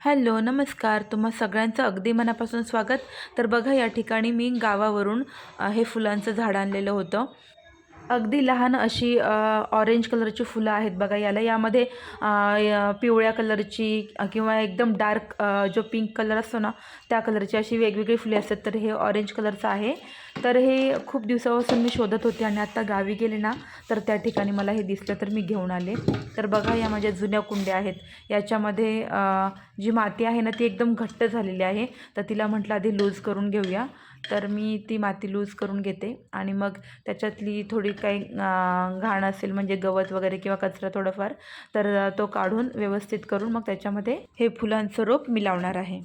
Hello, नमस्कार. तुम्हा सगळ्यांचं अगदी मनापासून स्वागत. तर बघा, या ठिकाणी मी गावावरून हे फुलांचं झाड आणलेलं होतं. अगदी लहान अशी ऑरेंज कलरची फुलं आहेत बघा. यामध्ये पिवळ्या कलरची किंवा एकदम डार्क जो पिंक कलर असतो ना, त्या कलरची अशी वेगवेगळी फुले असतात. तर हे ऑरेंज कलरचं आहे. तर हे खूप दिवसापासून मी शोधत होते आणि आता गावी गेले ना, तर त्या ठिकाणी मला हे दिसलं, तर मी घेऊन आले. तर बघा, या माझ्या जुन्या कुंड्या आहेत. याच्यामध्ये जी माती आहे ना, ती एकदम घट्ट झालेली आहे. तर तिला म्हटलं आधी लूज करून घेऊया. तर मी ती माती लूज करून घेते आणि मग त्याच्यातली थोडी काही घाण असेल, म्हणजे गवत वगैरे किंवा कचरा थोडंफार, तर तो काढून व्यवस्थित करून मग त्याच्यामध्ये हे फुलांचं रोप मी लावणार आहे.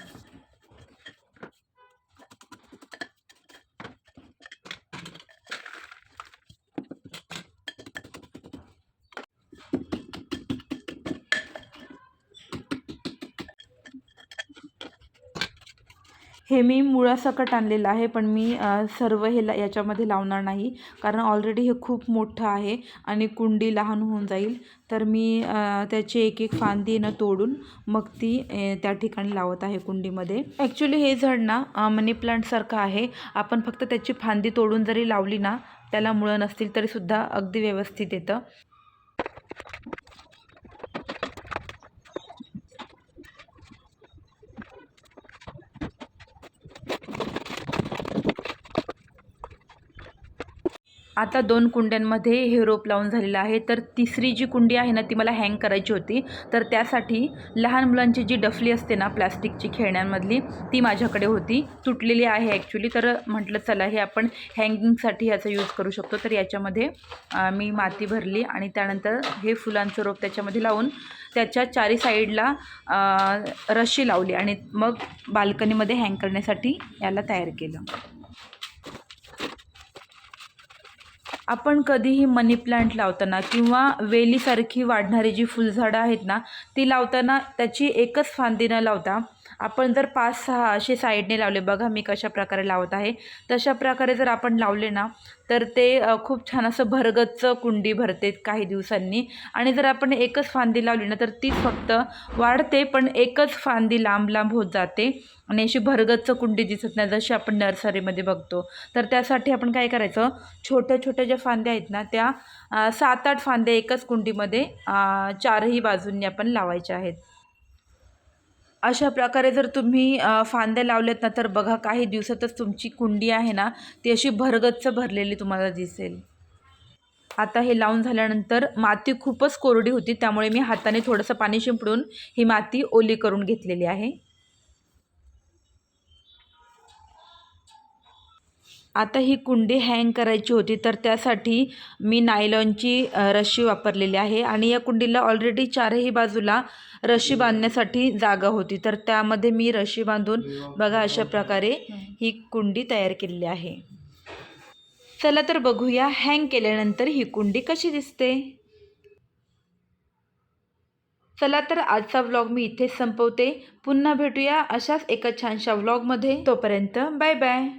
हे मी मुळासकट आणलेलं आहे, पण मी सर्व हे याच्यामध्ये लावणार नाही, कारण ऑलरेडी हे खूप मोठं आहे आणि कुंडी लहान होऊन जाईल. तर मी त्याची एक एक फांदी न तोडून मग ती त्या ठिकाणी लावत आहे कुंडीमध्ये. ॲक्च्युली हे झाड ना मनी प्लांटसारखं आहे. आपण फक्त त्याची फांदी तोडून जरी लावली ना, त्याला मुळं नसतील तरीसुद्धा अगदी व्यवस्थित येतं. आता 2 कुंड्यांमध्ये हे रोप लावून झालेलं आहे. तर तिसरी जी कुंडी आहे ना, ती मला हँग करायची होती. तर त्यासाठी लहान मुलांची जी डफली असते ना प्लास्टिकची खेळण्यांमधली, ती माझ्याकडे होती. तुटलेली आहे ॲक्च्युली. तर म्हटलं चला, हे आपण हँगिंगसाठी याचा यूज करू शकतो. तर याच्यामध्ये मी माती भरली आणि त्यानंतर हे फुलांचं रोप त्याच्यामध्ये लावून त्याच्या चारी साईडला रश्शी लावली आणि मग बाल्कनीमध्ये हँग करण्यासाठी याला तयार केलं. आपण कधीही मनी प्लांट लावताना किंवा वेलीसारखी वाढणारी जी फुलझाडं आहेत ना, ती लावताना त्याची एकच फांदी न लावता आपण जर 5-6 असे साईडने लावले, बघा मी कशा प्रकारे लावत आहे, तशा प्रकारे जर आपण लावले ना, तर ते खूप छान असं भरगच्च कुंडी भरते काही दिवसांनी. आणि जर आपण एकच फांदी लावली ना, तर ती फक्त वाढते, पण एकच फांदी लांब लांब होत जाते आणि अशी भरगच्च कुंडी दिसत नाही, जशी आपण नर्सरीमध्ये बघतो. तर त्यासाठी आपण काय करायचं, छोट्या छोट्या ज्या फांद्या आहेत ना, त्या 7-8 फांद्या एकच कुंडीमध्ये चारही बाजूंनी आपण लावायच्या आहेत. अशा प्रकारे जर तुम्ही फांद्या लावल्यात ना, तर बघा काही दिवसातच तुमची कुंडी आहे ना, ती अशी भरगच्च भरलेली तुम्हाला दिसेल. आता हे लावून झाल्यानंतर माती खूपच कोरडी होती, त्यामुळे मी हाताने थोडंसं पाणी शिंपडून ही माती ओली करून घेतलेली आहे. आता ही कुंडी हँग करायची होती, तर त्यासाठी मी नायलॉनची रश्शी वापरलेली आहे आणि या कुंडीला ऑलरेडी चारही बाजूला रश्शी बांधण्यासाठी जागा होती. तर त्यामध्ये मी रश्शी बांधून बघा अशा प्रकारे ही कुंडी तयार केलेली आहे. चला तर बघूया हँग केल्यानंतर ही कुंडी कशी दिसते. चला तर आजचा व्लॉग मी इथेच संपवते. पुन्हा भेटूया अशाच एका छानशा व्लॉगमध्ये. तोपर्यंत बाय बाय.